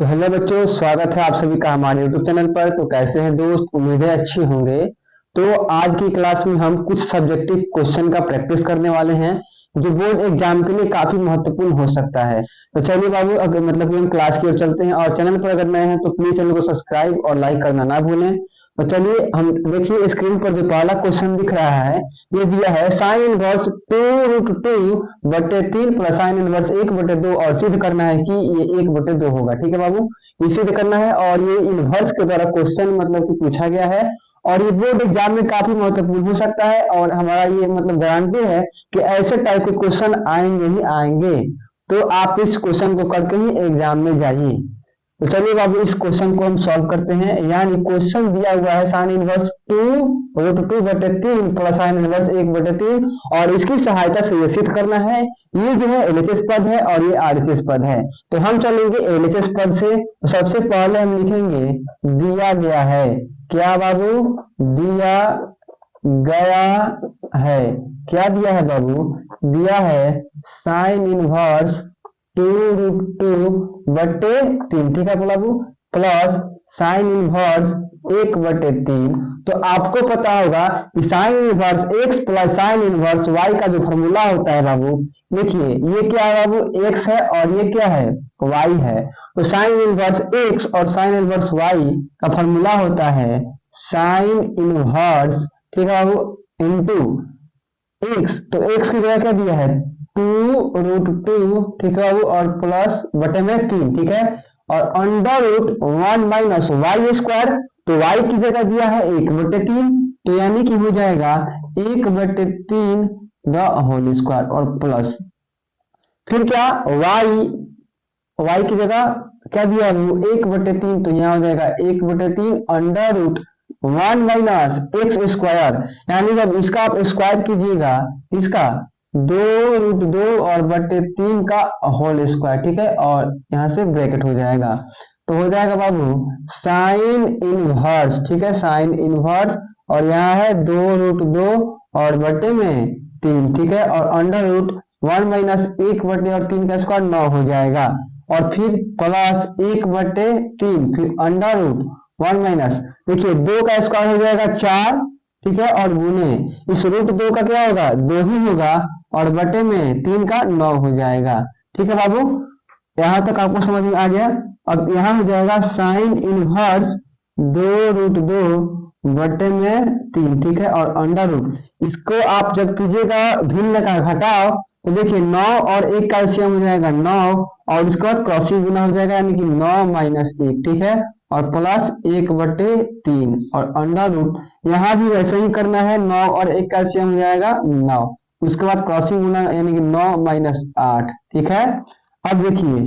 तो हेलो बच्चों, स्वागत है आप सभी का हमारे YouTube चैनल पर। तो कैसे हैं दोस्त, उम्मीदें अच्छी होंगे। तो आज की क्लास में हम कुछ सब्जेक्टिव क्वेश्चन का प्रैक्टिस करने वाले हैं जो बोर्ड एग्जाम के लिए काफी महत्वपूर्ण हो सकता है। तो चलिए बाबू, अगर मतलब कि हम क्लास की ओर चलते हैं। और चैनल पर अगर नए हैं तो प्लीज चैनल को सब्सक्राइब और लाइक करना ना भूलें। तो चलिए, हम देखिए स्क्रीन पर जो पहला क्वेश्चन दिख रहा है, ये दिया है sine inverse 2√2/3 plus sine inverse 1/2 और सिद्ध करना है कि ये 1/2 होगा। ठीक है बाबू, ये सिद्ध करना है और ये इनवर्स के द्वारा क्वेश्चन मतलब कि पूछा गया है। और ये बोर्ड एग्जाम में काफी महत्वपूर्ण हो सकता है और हमारा ये मतलब गारंटी है कि ऐसे टाइप के क्वेश्चन आएंगे ही आएंगे। तो आप इस क्वेश्चन को करके ही एग्जाम में जाइए। तो चलिए बाबू, इस क्वेश्चन को हम सॉल्व करते हैं। यानी क्वेश्चन दिया हुआ है sine inverse 2√2/3 plus sine inverse 1/3 और इसकी सहायता से ये सिद्ध करना है। ये जो है एलएचएस पद है और ये आरएचएस पद है। तो हम चलेंगे एलएचएस पद से। तो सबसे पहले हम लिखेंगे दिया गया है। क्या बाबू? दिया गया है। क्या दिया है बाबू? दिया है साइन इनवर्स 2√2/3। ठीक है बाबू, प्लस साइन इनवर्स 1/3। तो आपको पता होगा कि sine inverse x plus sine inverse y का जो फॉर्मूला होता है बाबू, देखिए ये क्या है बाबू, x है और ये क्या है, y है। तो साइन इनवर्स x और साइन इनवर्स y का फॉर्मूला होता है साइन इनवर्स, ठीक है बाबू, इंटू x। तो x की जगह क्या दिया है, 2√2, ठीक है बाबू, और प्लस बटे में 3, ठीक है, और अंडर रूट 1 - y²। तो y की जगह दिया है 1/3, तो यानी कि हो जाएगा 1/3 द होल स्क्वायर और प्लस फिर क्या y की जगह क्या दिया है 1/3, तो यहाँ हो जाएगा 1/3 अंडर रूट 1 - x²। यानी जब इसका आप स्क्वायर कीजिएगा, इसका 2√2 और बटे 3 का होल स्क्वायर, ठीक है, और यहाँ से ब्रैकेट हो जाएगा। तो हो जाएगा बाबू साइन इनवर्स, ठीक है, साइन इनवर्स, और यहाँ है 2√2 और बटे में 3, ठीक है, और अंडर रूट 1 - 1 और 3 का स्क्वायर 9 हो जाएगा। और फिर प्लस 1/3, फिर अंडर रूट 1 - देखिए 2 का स्क्वायर हो जाएगा 4, ठीक है, और गुने इस √2 का क्या होगा, 2 ही होगा, और बटे में 3 का 9 हो जाएगा। ठीक है बाबू, यहां तक आपको समझ में आ गया। अब यहाँ हो जाएगा साइन इनवर्स 2√2 बटे में 3, ठीक है, और अंडर रूट, इसको आप जब कीजिएगा भिन्न का घटाओ, तो देखिए 9 और 1 का एलसीएम हो जाएगा 9, और इसके बाद क्रॉसिंग गुना हो जाएगा, यानी कि 9 - 1, ठीक है, और प्लस 1/3 और अंडर रूट, यहाँ भी वैसे ही करना है, 9 और 1 का एलसीएम हो जाएगा 9, उसके बाद क्रॉसिंग गुना यानी कि 9 - 8, ठीक है। अब देखिए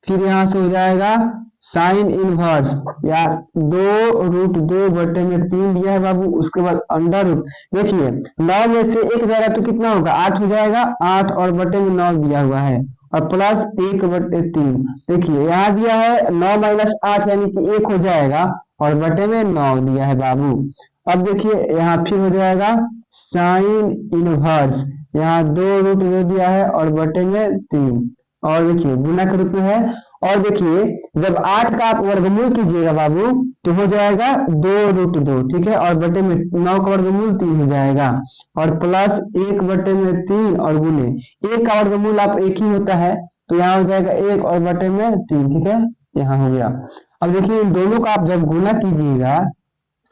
फिर यहाँ से हो जाएगा साइन इनवर्स या 2√2 बटे में 3 दिया है बाबू, उसके बाद अंडर रूट, देखिए 9 में से 1 जाएगा तो कितना होगा, 8 हो जाएगा, 8 और बटे में 9 दिया हुआ है, और प्लस 1/3। देखिए यहाँ दिया है 9 - 8 यानी कि 1 हो जाएगा, और बटे में 9 दिया है बाबू। अब देखिए यहाँ फिर हो जाएगा साइन इनवर्स, यहाँ 2√2 दिया है और बटे में 3, और देखिए गुना के रूप में है। और देखिए जब 8 का आप वर्गमूल कीजिएगा बाबू, तो हो जाएगा 2√2, ठीक है, और बटे में 9 का वर्गमूल 3 हो जाएगा, और प्लस 1/3 और गुने 1 का वर्गमूल आप 1 ही होता है, तो यहाँ हो जाएगा 1 और बटे में 3, ठीक है, यहाँ हो गया। अब देखिए इन दोनों का आप जब गुना कीजिएगा,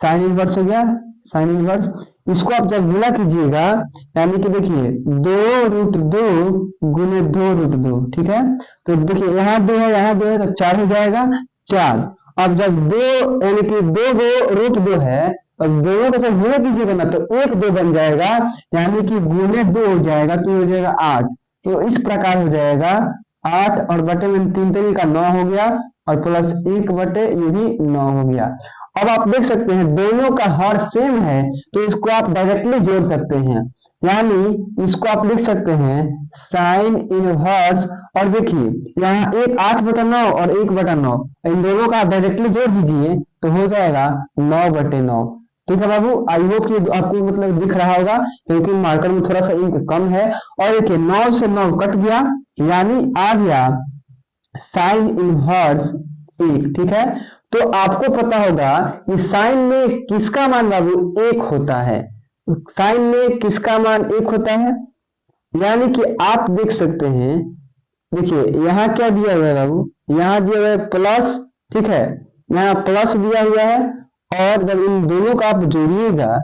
साइन इनवर्स हो गया, साइन इनवर्स, इसको आप जब गुना कीजिएगा, यानी कि देखिए 2√2 गुने 2√2, ठीक है, तो देखिए यहाँ 2 है, यहाँ 2 है, तो 4 हो जाएगा 4। अब जब 2 यानी कि 2√2 है, और दोनों को जब गुना कीजिएगा ना, तो 1 2 बन जाएगा, यानी कि गुने 2 हो जाएगा, तो हो जाएगा 8। तो इस प्रकार हो जाएगा 8 और बटे में 3 का 9 हो गया, और प्लस 1 बटे ये भी 9 हो गया। अब आप देख सकते हैं दोनों का हर सेम है, तो इसको आप डायरेक्टली जोड़ सकते हैं, यानी इसको आप लिख सकते हैं साइन इनवर्स, और देखिए यहाँ 8/9 और 1/9, इन दोनों का आप डायरेक्टली जोड़ दीजिए, तो हो जाएगा 9/9। ठीक है बाबू, आई होप कि आपको मतलब दिख रहा होगा, क्योंकि मार्कर में थोड़ा सा इंक कम है। और देखिए 9 से 9 कट गया, यानी आ गया साइन इनवर्स 1, ठीक है। तो आपको पता होगा कि साइन में किसका मान बाबू 1 होता है, साइन में किसका मान 1 होता है, यानी कि आप देख सकते हैं, देखिए यहाँ क्या दिया हुआ है बाबू, यहाँ दिया हुआ है प्लस, ठीक है, यहाँ प्लस दिया हुआ है, और जब इन दोनों का आप जोड़िएगा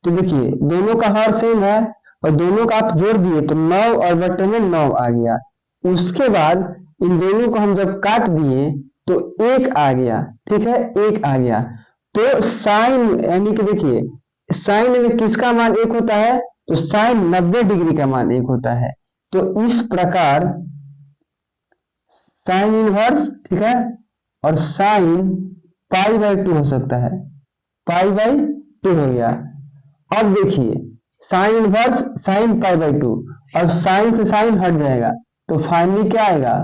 तो देखिए दोनों का हर सेम है, और दोनों का आप जोड़ दिए तो 9 और बटे में 9 आ गया। उसके बाद इन दोनों को हम जब काट दिए तो 1 आ गया, ठीक है, 1 आ गया। तो साइन यानी कि देखिए साइन में किसका मान 1 होता है, तो साइन 90 डिग्री का मान 1 होता है। तो इस प्रकार साइन इनवर्स, ठीक है, और साइन π/2 हो सकता है, π/2 हो गया। अब देखिए साइन इनवर्स साइन π/2 और साइन से साइन हट जाएगा तो फाइनली क्या आएगा,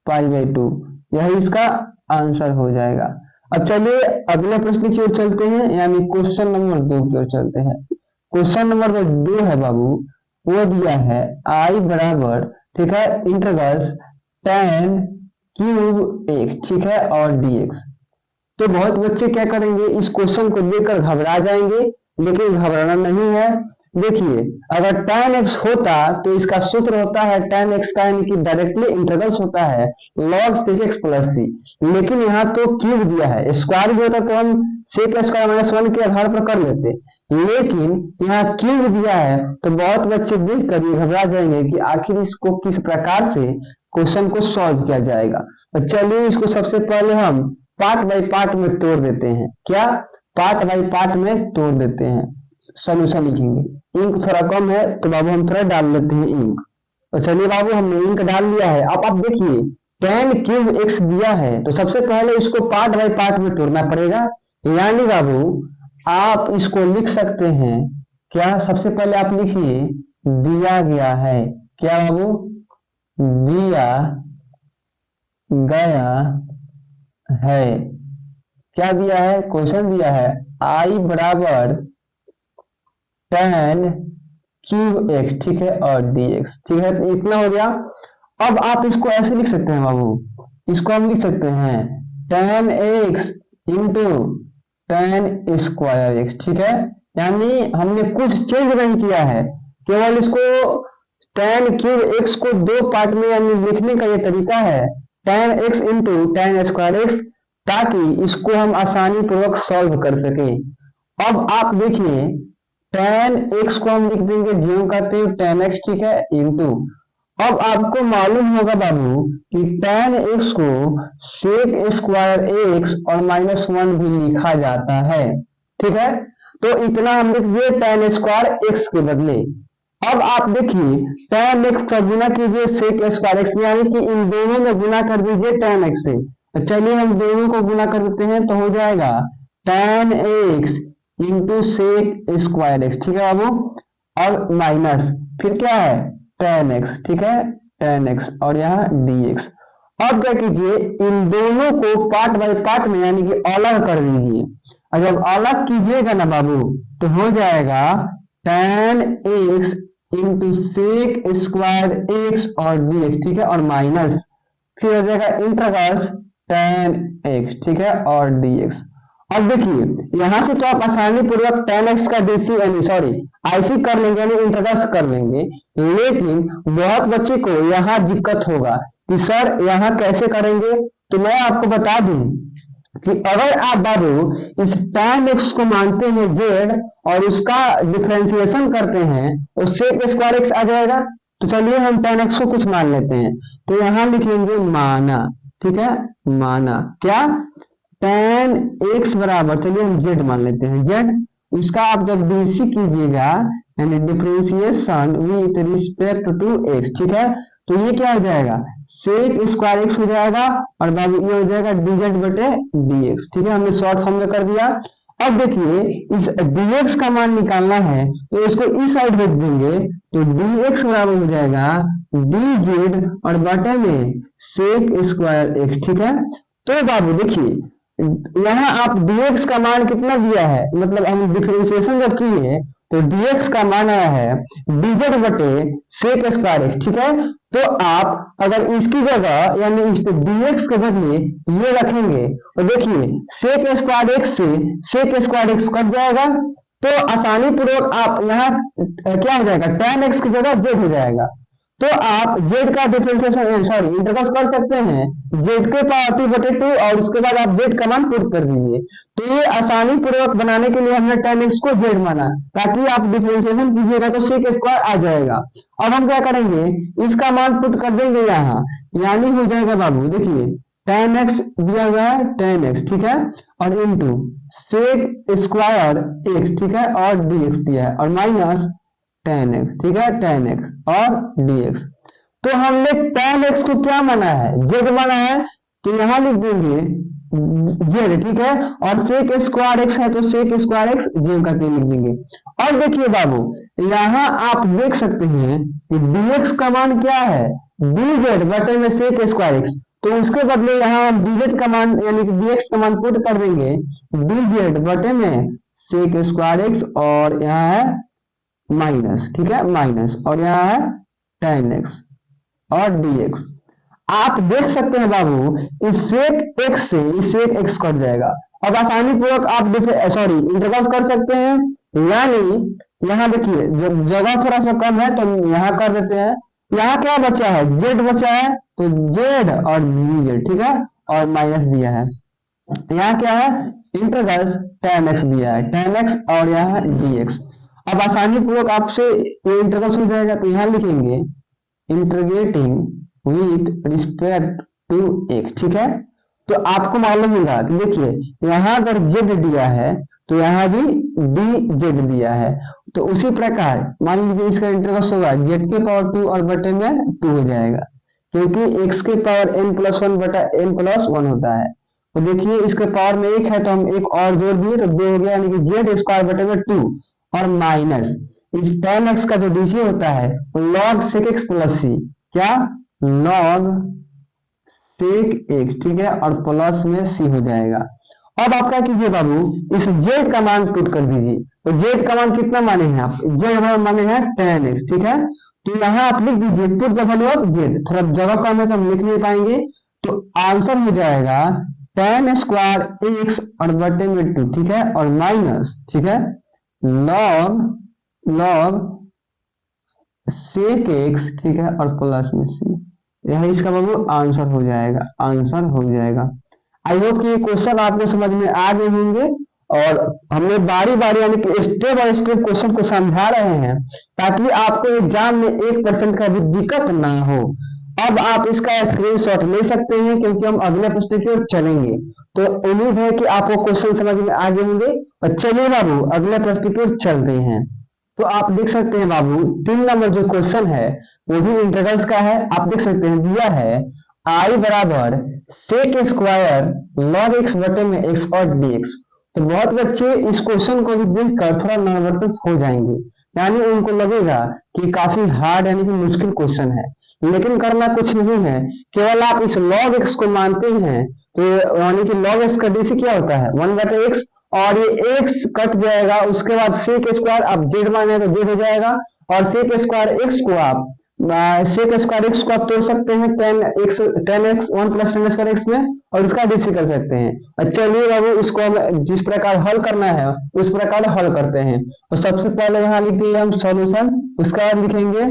π/2, यही इसका आंसर हो जाएगा। अब चलिए अगले प्रश्न की ओर चलते हैं, यानी क्वेश्चन नंबर 2 की ओर चलते हैं। क्वेश्चन नंबर 2 है बाबू, वो दिया है i बराबर, ठीक है, इंटीग्रल tan क्यूब x, ठीक है, और dx। तो बहुत बच्चे क्या करेंगे, इस क्वेश्चन को देखकर घबरा जाएंगे, लेकिन घबराना नहीं है। देखिए अगर tan x होता तो इसका सूत्र होता है tan x का, यानी कि डायरेक्टली इंटीग्रल होता है log sec x plus c, लेकिन यहाँ तो क्यूब दिया है, स्क्वायर भी होता तो हम sec स्क्वायर माइनस 1 के आधार पर कर लेते, लेकिन यहाँ क्यूब दिया है तो बहुत बच्चे देख कर ये घबरा जाएंगे कि आखिर इसको किस प्रकार से क्वेश्चन को सॉल्व किया जाएगा। तो चलिए इसको सबसे पहले हम पार्ट बाय पार्ट में तोड़ देते हैं, क्या पार्ट बाय पार्ट में तोड़ देते हैं, सॉल्यूशन लिखेंगे। इंक थोड़ा कम है तो बाबू हम थोड़ा डाल लेते हैं इंक। तो चलिए बाबू हमने इंक डाल लिया है। अब आप देखिए tan क्यूब x दिया है तो सबसे पहले इसको पार्ट बाय पार्ट में तोड़ना पड़ेगा, यानी बाबू आप इसको लिख सकते हैं, क्या सबसे पहले आप लिखिए दिया गया है, क्या बाबू, दिया गया है, क्या दिया है, क्वेश्चन दिया है i बराबर tan क्यूब x, ठीक है, और dx, ठीक है, तो इतना हो गया। अब आप इसको ऐसे लिख सकते हैं बाबू, इसको हम लिख सकते हैं tan x into tan square x, ठीक है, यानी हमने कुछ चेंज नहीं किया है, केवल इसको tan क्यूब x को 2 पार्ट में यानी लिखने का ये तरीका है tan x into tan square x, ताकि इसको हम आसानी पूर्वक सॉल्व कर सके। अब आप देखिए tan x को हम लिख देंगे ज्यों कहते हैं tan x, ठीक है, इंटू, अब आपको मालूम होगा बाबू कि tan x को sec स्क्वायर x और -1 भी लिखा जाता है, ठीक है, तो इतना हम लिख दिए tan स्क्वायर x के बदले। अब आप देखिए tan x का गुना कीजिए sec स्क्वायर x, यानी कि इन दोनों में गुना कर दीजिए tan x से। तो चलिए हम दोनों को गुना कर देते हैं तो हो जाएगा tan x into sec square x, ठीक है बाबू, और माइनस फिर क्या है tan x, ठीक है, tan x, और यहाँ dx। अब क्या कीजिए इन दोनों को पार्ट बाय पार्ट में यानी कि अलग कर दीजिए, और जब अलग कीजिएगा ना बाबू तो हो जाएगा tan x into sec square x और dx, ठीक है, और माइनस फिर हो जाएगा इंटीग्रल tan x, ठीक है, और dx। अब देखिए यहां से तो आप आसानी पूर्वक tan x का डीसी यानी सॉरी आईसी कर लेंगे, यानी इंटीग्रल कर लेंगे, लेकिन बहुत बच्चे को यहाँ दिक्कत होगा कि सर यहाँ कैसे करेंगे। तो मैं आपको बता दूं कि अगर आप बाबू इस tan x को मानते हैं z और उसका डिफरेंशिएशन करते हैं तो sec स्क्वायर x आ जाएगा। तो चलिए हम tan x को कुछ मान लेते हैं, तो यहाँ लिखेंगे माना, ठीक है, माना क्या tan x बराबर, चलिए हम z मान लेते हैं, z उसका आप जब डीसी कीजिएगा यानी differentiation with respect to x, ठीक है, तो ये क्या हो जाएगा sec स्क्वायर x हो जाएगा और बाबू ये हो जाएगा dz बटे dx, ठीक है, हमने शॉर्ट फॉर्म में कर दिया। अब देखिए इस dx का मान निकालना है तो इसको इस साइड भेज देंगे तो dx बराबर हो जाएगा dz और बटे में sec स्क्वायर x, ठीक है। तो बाबू देखिए यहाँ आप dx का मान कितना दिया है, मतलब हम डिफरेंशिएशन जब किए तो dx का मान आया है dz बटे sec स्क्वायर x, ठीक है। तो आप अगर इसकी जगह यानी इस dx के बदले ये रखेंगे तो देखिए sec स्क्वायर x से sec स्क्वायर x कट जाएगा, तो आसानी पूर्वक आप यहाँ क्या हो जाएगा tan x की जगह z हो जाएगा। तो आप z का डिफरेंशिएशन सॉरी इंटीग्रल कर सकते हैं z के पावर 2 बटे 2 और उसके बाद आप z का मान पुट कर दीजिए। तो ये आसानी पूर्वक बनाने के लिए हमने tan x को z माना ताकि आप डिफरेंशिएशन कीजिएगा तो sec स्क्वायर आ जाएगा। अब हम क्या करेंगे इसका मान पुट कर देंगे यहाँ, यानी हो जाएगा बाबू देखिए tan x दिया हुआ है tan x, ठीक है, और इंटू sec स्क्वायर x, ठीक है, और dx दिया है और माइनस tan x, ठीक है, tan x और dx। तो हमने tan x को क्या माना है z माना है, तो यहाँ लिख देंगे z, ठीक है, और sec स्क्वायर x है तो sec स्क्वायर x j करके लिख देंगे। और देखिए बाबू यहाँ आप देख सकते हैं कि dx का मान क्या है dz बटे में sec स्क्वायर x, तो उसके बदले यहाँ हम dz का मान यानी कि dx का मान पुट कर देंगे dz बटे में sec स्क्वायर x और यहाँ है माइनस, ठीक है, माइनस और यहाँ है tan x और dx। आप देख सकते हैं बाबू इस sec x से इस sec x कट जाएगा। अब आसानी पूर्वक आप सॉरी इंटीग्रल कर सकते हैं, यानी यहाँ देखिए जगह थोड़ा सा कम है तो यहाँ कर देते हैं। यहाँ क्या बचा है z बचा है तो z और dz, ठीक है, और माइनस दिया है। यहाँ क्या है इंटीग्रल tan x दिया है tan x और यहाँ है dx। अब आसानी पूर्वक आपसे ये इंटीग्रल हो जाएगा तो यहाँ लिखेंगे integrating with respect to x, ठीक है। तो आपको मालूम होगा कि देखिए यहाँ अगर z दिया है तो यहाँ भी dz दिया है, तो उसी प्रकार मान लीजिए इसका इंटीग्रल होगा z के पावर 2 और बटे में 2 हो जाएगा, क्योंकि x के पावर n+1 बटा n+1 होता है। तो देखिए इसके पावर में 1 है तो हम एक और जोड़ दिए तो 2 हो गया, यानी कि z स्क्वायर बटे में 2 और माइनस इस tan x का जो डीसी होता है log sec x plus c, क्या log sec x, ठीक है, और प्लस में c हो जाएगा। अब आप क्या कीजिए बाबू इस z का मान पुट कर दीजिए, तो z का मान कितना माने हैं आप z माने हैं tan x, ठीक है। तो यहाँ आप लिख दीजिए put the value of z, थोड़ा जगह कम है तो हम लिख नहीं पाएंगे, तो आंसर हो जाएगा tan स्क्वायर x और बटे में 2, ठीक है, और माइनस, ठीक है, log sec x, ठीक है, और प्लस में c। यह इसका बाबू आंसर हो जाएगा, आंसर हो जाएगा। आई होप कि ये क्वेश्चन आपको समझ में आ गए होंगे और हमने बारी बारी यानी कि स्टेप बाय स्टेप क्वेश्चन को समझा रहे हैं ताकि आपको एग्जाम में 1% का भी दिक्कत ना हो। अब आप इसका स्क्रीनशॉट ले सकते हैं क्योंकि हम अगले प्रश्न की ओर चलेंगे। तो उम्मीद है कि आपको क्वेश्चन समझ में आ गए होंगे और चलिए बाबू अगले प्रश्न की ओर चलते हैं। तो आप देख सकते हैं बाबू 3 नंबर जो क्वेश्चन है वो भी इंटीग्रल्स का है। आप देख सकते हैं दिया है i बराबर sec स्क्वायर log x बटे में x और dx। तो बहुत बच्चे इस क्वेश्चन को भी देखकर थोड़ा नर्वस हो जाएंगे, यानी उनको लगेगा कि काफी हार्ड यानी कि मुश्किल क्वेश्चन है, लेकिन करना कुछ नहीं है, केवल आप इस log x को मानते हैं तो यानी कि log x का डीसी क्या होता है 1 बटे x और ये x कट जाएगा, उसके बाद sec स्क्वायर आप z माने तो z हो जाएगा और sec स्क्वायर x को आप sec स्क्वायर x को आप तोड़ सकते हैं tan x 1 plus tan square x में और इसका डीसी कर सकते हैं। और चलिए बाबू इसको हम जिस प्रकार हल करना है उस प्रकार हल करते हैं। तो सबसे पहले यहाँ लिख दिए हम सॉल्यूशन, उसके बाद लिखेंगे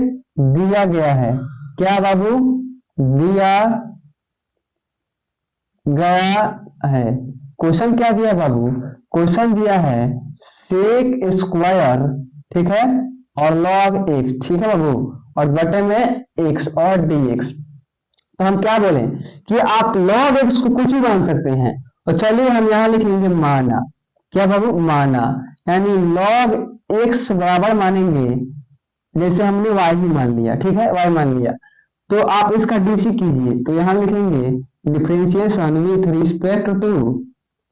दिया गया है, क्या बाबू दिया गया है। क्वेश्चन क्या दिया बाबू, क्वेश्चन दिया है sec स्क्वायर, ठीक है, और log x, ठीक है बाबू, और बटे में x और dx। तो हम क्या बोले कि आप log x को कुछ भी मान सकते हैं। तो चलिए हम यहाँ लिखेंगे माना, क्या बाबू माना, यानी log x बराबर मानेंगे जैसे हमने y ही मान लिया, ठीक है, y मान लिया, तो आप इसका डीसी कीजिए। तो यहाँ लिखेंगे differentiation with respect to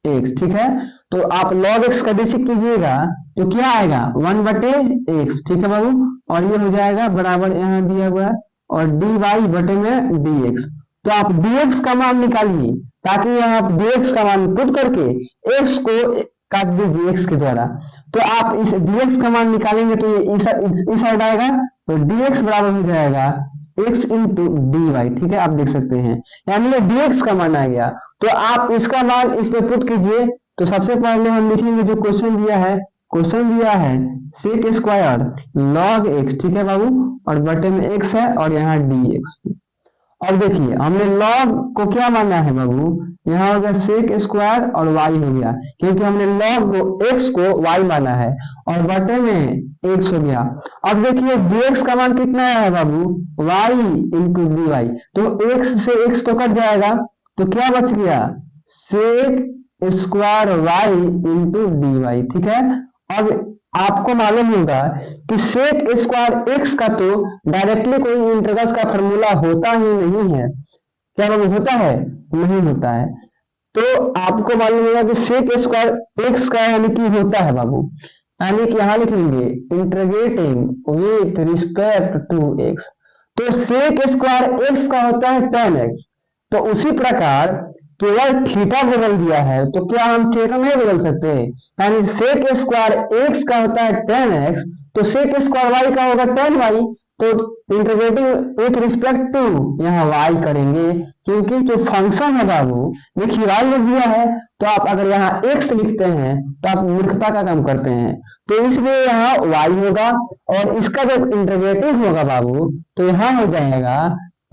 x, ठीक है। तो आप log x का डीसी कीजिएगा तो क्या आएगा 1 बटे x, ठीक है बाबू, और ये हो जाएगा बराबर यहाँ दिया हुआ है और dy बटे में dx। तो आप dx का मान निकालिए ताकि यहाँ आप dx का मान पुट करके x को काट दीजिए x के द्वारा। तो आप इस dx का मान निकालेंगे तो ये इस साइड आएगा, तो dx बराबर हो जाएगा x इंटू डी वाई। ठीक है, आप देख सकते हैं, यानी ये dx का मान आ गया। तो आप इसका मान इस पे पुट कीजिए। तो सबसे पहले हम लिखेंगे जो क्वेश्चन दिया है, क्वेश्चन दिया है सेक स्क्वायर लॉग x, ठीक है बाबू, और बटे में x है और यहाँ dx। अब देखिए हमने log को क्या माना है बाबू, यहाँ हो गया सेक स्क्वायर और y हो गया, क्योंकि हमने log को x को y माना है, और बटे में x हो गया। अब देखिए dx का मान कितना है बाबू, y इंटू डी वाई। तो x से x तो कट जाएगा, तो क्या बच गया, sec square y into d y. ठीक है, अब आपको मालूम होगा कि सेक स्क्वायर एक्स का तो डायरेक्टली कोई इंटीग्रल्स का फॉर्मूला होता ही नहीं है। क्या बाबू होता है, नहीं होता है। तो आपको मालूम होगा कि सेक स्क्वायर एक्स का यानी कि होता है बाबू, यानी कि यहाँ लिखेंगे integrating with respect to x. तो सेक स्क्वायर एक्स का होता है tan x। तो उसी प्रकार केवल थीटा बदल दिया है, तो क्या हम थीटा नहीं बदल सकते, यानी सेक स्क्वायर एक्स का होता है tan x, तो सेक स्क्वायर y का होगा tan y। तो इंटीग्रेटिंग विथ रिस्पेक्ट टू यहाँ y करेंगे, क्योंकि जो फंक्शन है बाबू देखिए y लिख दिया है, तो आप अगर यहाँ x लिखते हैं तो आप मूर्खता का काम करते हैं, तो इसलिए यहाँ y होगा, और इसका जब इंटीग्रेटिव होगा बाबू तो यहाँ हो जाएगा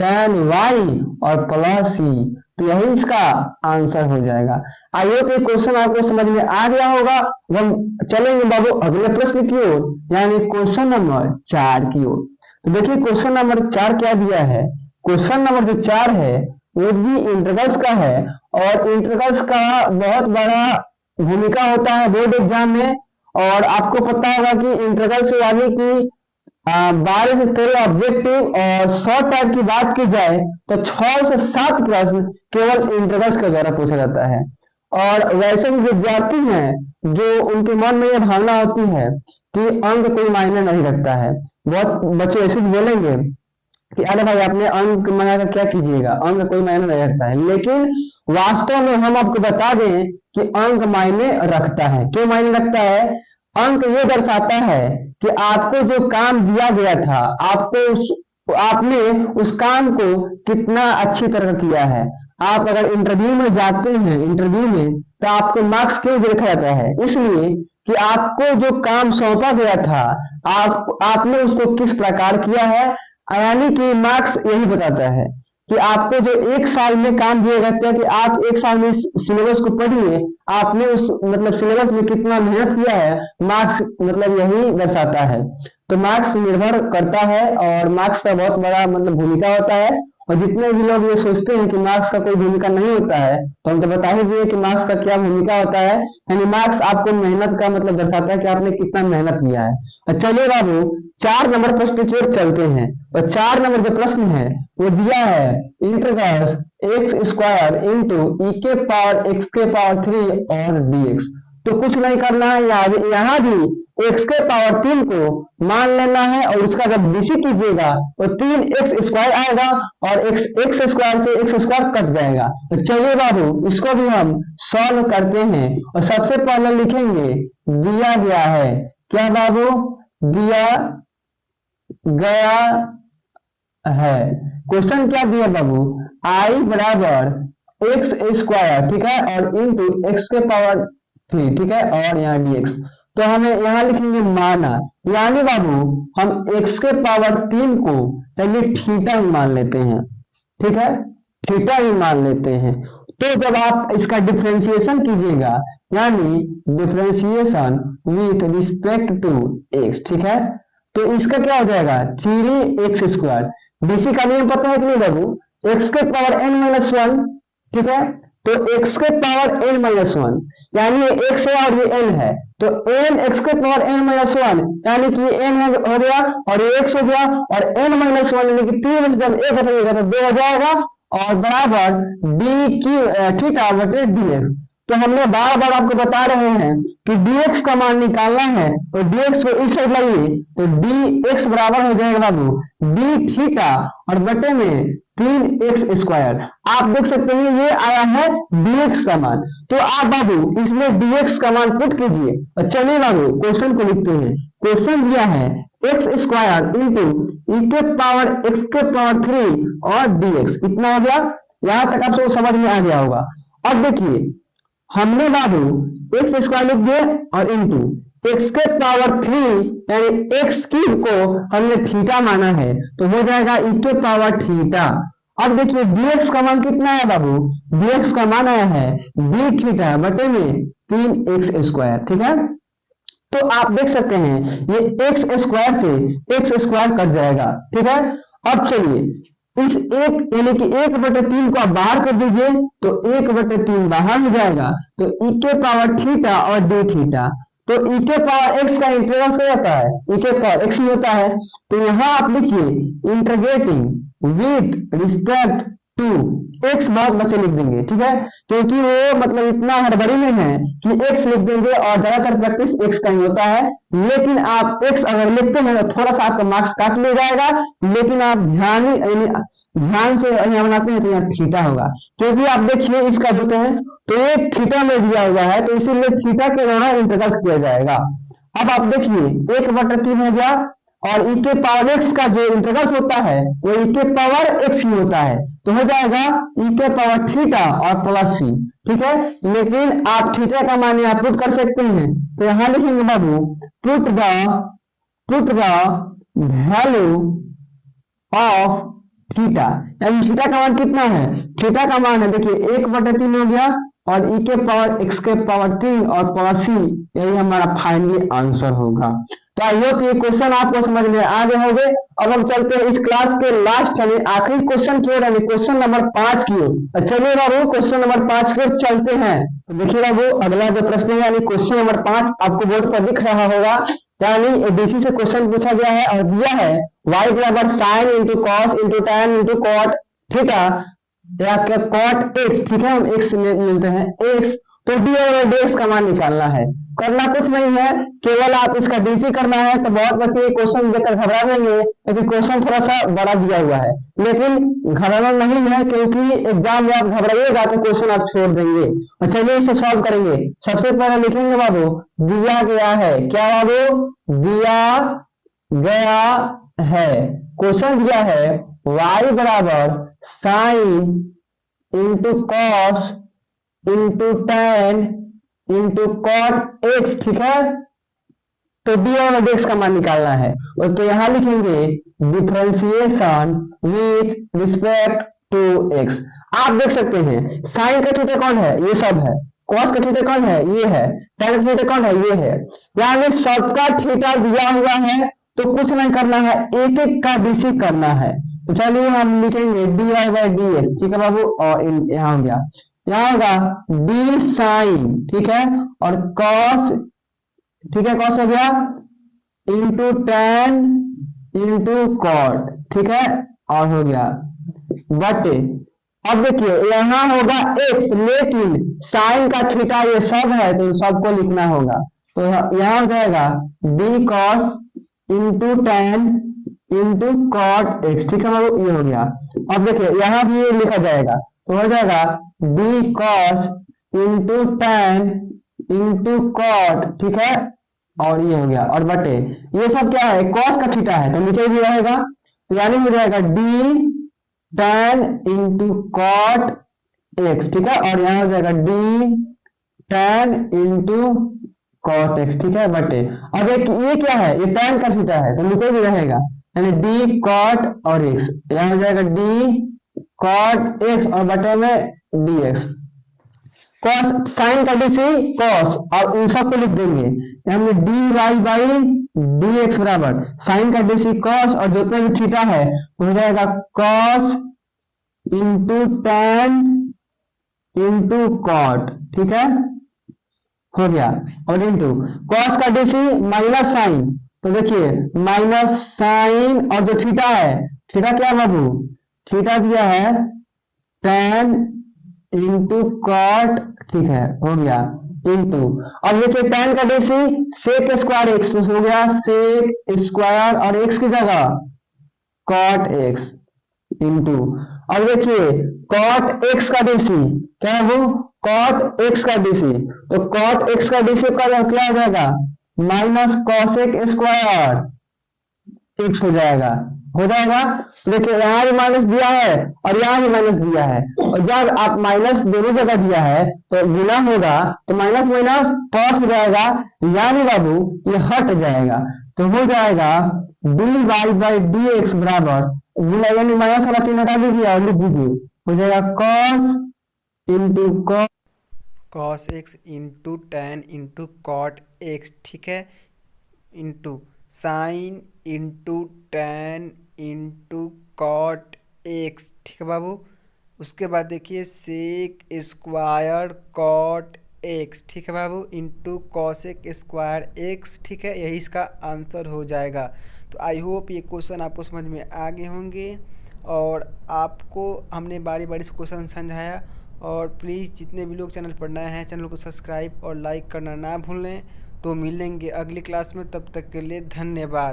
tan y और प्लस c। तो यही इसका आंसर हो जाएगा। आई होप ये क्वेश्चन आपको समझ में आ गया होगा। हम चलेंगे बाबू अगले प्रश्न की ओर, यानी क्वेश्चन नंबर 4 की ओर। तो देखिए क्वेश्चन नंबर 4 क्या दिया है, क्वेश्चन नंबर जो 4 है वो भी इंटीग्रल्स का है, और इंटीग्रल्स का बहुत बड़ा भूमिका होता है बोर्ड एग्जाम में। और आपको पता होगा कि इंटीग्रल से यानी कि 12 से 13 ऑब्जेक्टिव और शॉर्ट टाइप की बात की जाए तो 6 से 7 प्रश्न केवल इंटीग्रल्स के द्वारा पूछा जाता है। और वैसे भी विद्यार्थी हैं जो उनके मन में यह भावना होती है कि अंक कोई मायने नहीं रखता है। बहुत बच्चे ऐसे भी बोलेंगे कि अरे भाई आपने अंक मंगाकर क्या कीजिएगा, अंक कोई मायने नहीं रखता है। लेकिन वास्तव में हम आपको बता दें कि अंक मायने रखता है। क्यों मायने रखता है, अंक ये दर्शाता है कि आपको जो काम दिया गया था, आपने उस काम को कितना अच्छी तरह किया है। आप अगर इंटरव्यू में जाते हैं, इंटरव्यू में तो आपको मार्क्स क्यों देखा जाता है, इसलिए कि आपको जो काम सौंपा गया था आपने उसको किस प्रकार किया है, यानी कि मार्क्स यही बताता है कि आपको जो 1 साल में काम दिया जाता है कि आप 1 साल में सिलेबस को पढ़िए, आपने उस मतलब सिलेबस में कितना मेहनत किया है, मार्क्स मतलब यही दर्शाता है। तो मार्क्स निर्भर करता है, और मार्क्स का बहुत बड़ा मतलब भूमिका होता है। और जितने भी लोग ये सोचते हैं कि मार्क्स का कोई भूमिका नहीं होता है, तो हम तो बता ही दिए कि मार्क्स का क्या भूमिका होता है। यानी मार्क्स आपको मेहनत का मतलब दर्शाता है कि आपने कितना मेहनत किया है। चलिए बाबू 4 नंबर प्रश्न की ओर चलते हैं। और 4 नंबर जो प्रश्न है वो दिया है इंटीग्रल्स एक्स स्क्वायर इंटू ई के पावर एक्स के पावर 3 और dx। तो कुछ नहीं करना है, यहाँ भी x के पावर 3 को मान लेना है, और उसका जब बीसी कीजिएगा तो 3x स्क्वायर आएगा, और x स्क्वायर से x स्क्वायर कट जाएगा। तो चलिए बाबू इसको भी हम सॉल्व करते हैं। और सबसे पहले लिखेंगे दिया गया है, क्या बाबू, दिया गया है। क्वेश्चन क्या दिया बाबू, i बराबर एक्स स्क्वायर, ठीक है, और इंटू एक्स के पावर 3, ठीक है, और यहाँ dx। तो हमें यहाँ लिखेंगे माना, यानी बाबू हम x के पावर 3 को चलिए थीटा ही मान लेते हैं, ठीक है, थीटा ही मान लेते हैं। तो जब आप इसका डिफरेंशिएशन कीजिएगा, यानी differentiation with respect to x, ठीक है, तो इसका क्या हो जाएगा 3x स्क्वायर। बीसी का नियम पता है कि नहीं बाबू, x के पावर n-1, ठीक है, तो x के पावर n-1 यानी ये x है और ये n है, तो n x के पावर n-1 यानी कि ये n हो गया और ये x हो गया, और n-1 यानी कि 3 में जब 1 हटेगा तो 2 हो जाएगा, और बराबर d की थीटा बटे dx। तो हमने बार बार आपको बता रहे हैं कि dx का मान निकालना है, तो dx को इस साइड लाइए, तो dx बराबर हो जाएगा बाबू d थीटा और बटे में 3x²। आप देख सकते हैं ये आया है dx का मान। तो आप बाबू इसमें dx का मान पुट कीजिए और चलिए बाबू क्वेश्चन को लिखते हैं। क्वेश्चन दिया है x² इंटू e⁻x⁻³ और dx, इतना हो गया। यहां तक आप सब समझ में आ गया होगा। अब देखिए हमने बाबू x² लिख दिए और इंटू x⁻³ यानी x³ को हमने थीटा माना है, तो हो जाएगा e⁻θ। अब देखिए dx का मान कितना है बाबू, dx का मान आया है d थीटा बटे में 3x²। ठीक है, तो आप देख सकते हैं ये x² से x² कट जाएगा। ठीक है, अब चलिए इस एक यानी कि 1/3 को आप बाहर कर दीजिए, तो 1/3 बाहर हो जाएगा, तो e⁻θ और d थीटा। तो e⁻x का इंटीग्रल क्या होता है, e⁻x ही होता है। तो यहां आप लिखिए integrating with respect to x, बहुत बच्चे लिख देंगे। ठीक है, क्योंकि वो मतलब इतना हड़बड़ी में है कि x लिख देंगे और ज्यादातर प्रैक्टिस x का ही होता है। लेकिन आप x अगर लिखते हैं तो थोड़ा सा आपका मार्क्स काट लिया जाएगा, लेकिन आप ध्यान से यहाँ बनाते हैं तो यहाँ थीटा होगा, क्योंकि आप देखिए इसका जो है तो ये थीटा में दिया हुआ है, तो इसीलिए थीटा के द्वारा इंटीग्रेट किया जाएगा। अब आप देखिए 1/3 हो गया और e⁻x का जो इंटीग्रल होता है वो e⁻x ही होता है, तो हो जाएगा e⁻θ और प्लस c। ठीक है, लेकिन आप थीटा का मान यहाँ पुट कर सकते हैं, तो यहाँ लिखेंगे बाबू put the value of theta, यानी थीटा का मान कितना है, थीटा का मान है देखिए 1/3 हो गया और e⁻x⁻³ और प्लस c, यही हमारा फाइनली आंसर होगा। तो आई होप ये क्वेश्चन आपको समझ में आ गए होंगे। अब हम चलते हैं इस क्लास के लास्ट यानी आखिरी क्वेश्चन की ओर, यानी क्वेश्चन नंबर 5 की ओर। चलिए बाबू क्वेश्चन नंबर 5 की ओर चलते हैं। तो देखिए बाबू अगला जो प्रश्न है यानी क्वेश्चन नंबर 5 आपको बोर्ड पर दिख रहा होगा, यानी एबीसी से क्वेश्चन पूछा गया है और दिया है y बराबर sin into cos into tan into cot theta या कॉट x। ठीक है, हम x लेते हैं x, तो डी और dx का मान निकालना है। करना कुछ नहीं है, केवल आप इसका डीसी करना है। तो बहुत बच्चे ये क्वेश्चन देखकर घबरा देंगे, क्योंकि क्वेश्चन थोड़ा सा बड़ा दिया हुआ है, लेकिन घबराना नहीं है, क्योंकि एग्जाम में आप घबराइएगा तो क्वेश्चन आप छोड़ देंगे। और चलिए इसे सॉल्व करेंगे। सबसे पहले लिखेंगे बाबू दिया गया है, क्या बाबू, दिया गया है, क्वेश्चन दिया है y बराबर sine into cos into tan into cot x। ठीक है, तो डी और dx का मान निकालना है। और तो यहां लिखेंगे differentiation with respect to x। आप देख सकते हैं साइन का थीटा कौन है, ये सब है, कॉस का थीटा कौन है, ये है, tan का थीटा कौन है, ये है, यानी सबका थीटा दिया हुआ है, तो कुछ नहीं करना है, एक एक का डीसी करना है। तो चलिए हम लिखेंगे dy/dx। ठीक है बाबू, और यहाँ हो गया, यहाँ होगा d साइन, ठीक है, और कॉस, ठीक है, कॉस हो गया इंटू tan इंटू कॉट, ठीक है, और हो गया बटे। अब देखिए यहाँ होगा x, लेकिन साइन का थीटा ये सब है तो सबको लिखना होगा, तो यहाँ हो जाएगा d cos into tan into cot x। ठीक है बाबू, ये हो गया। अब देखिए यहाँ भी ये लिखा जाएगा, तो हो जाएगा d cos into tan into cot, ठीक है, और ये हो गया, और बटे ये सब क्या है, cos का थीटा है, तो नीचे भी रहेगा, तो यानी हो जाएगा d tan into cot x। ठीक है, और यहाँ हो जाएगा d tan into cot x। ठीक है, बटे अब एक ये क्या है, ये tan का थीटा है, तो नीचे भी रहेगा, यानी d कॉट और x, यहाँ हो जाएगा d कॉट x और बटे में dx। कॉस साइन का डीसी कॉस, और इन सबको लिख देंगे, यानी dy/dx बराबर साइन का डीसी कॉस और जितना भी थीटा है हो जाएगा cos into tan into cot. ठीक है, हो गया, और इंटू कॉस का डीसी माइनस साइन, तो देखिए माइनस साइन और जो थीटा है, थीटा क्या बाबू, थीटा दिया है tan इंटू कॉट, ठीक है हो गया, इंटू, अब देखिए tan का डेसी सेक स्क्वायर एक्स, तो हो गया सेक स्क्वायर और एक्स की जगह कॉट एक्स इंटू, अब देखिए कॉट एक्स का डीसी क्या है वो, कॉट एक्स का डीसी, तो कॉट एक्स का डीसी का क्या हो जाएगा, माइनस कॉसेक स्क्वायर एक्स हो जाएगा। तो देखिए यहाँ भी माइनस दिया है और यहाँ भी माइनस दिया है, और जब आप माइनस दोनों जगह दिया है तो गुना होगा, तो माइनस माइनस प्लस हो जाएगा, यानी बाबू ये हट जाएगा, तो हो जाएगा d y by d x बराबर गुना, यानी माइनस वाला चिन्ह हटा दीजिए और लिख दीजिए, हो जाएगा cos into cos cos x into tan into cot x, ठीक है, into sine into tan into cot x, ठीक है बाबू। उसके बाद देखिए सेक स्क्वायर कॉट एक्स, ठीक है बाबू, इंटू कॉसेक स्क्वायर एक्स, ठीक है, यही इसका आंसर हो जाएगा। तो आई होप ये क्वेश्चन आपको समझ में आ गए होंगे और आपको हमने बारी बारी से क्वेश्चन समझाया। और प्लीज़ जितने भी लोग चैनल पर नए हैं चैनल को सब्सक्राइब और लाइक करना ना भूलें। तो मिलेंगे अगली क्लास में, तब तक के लिए धन्यवाद।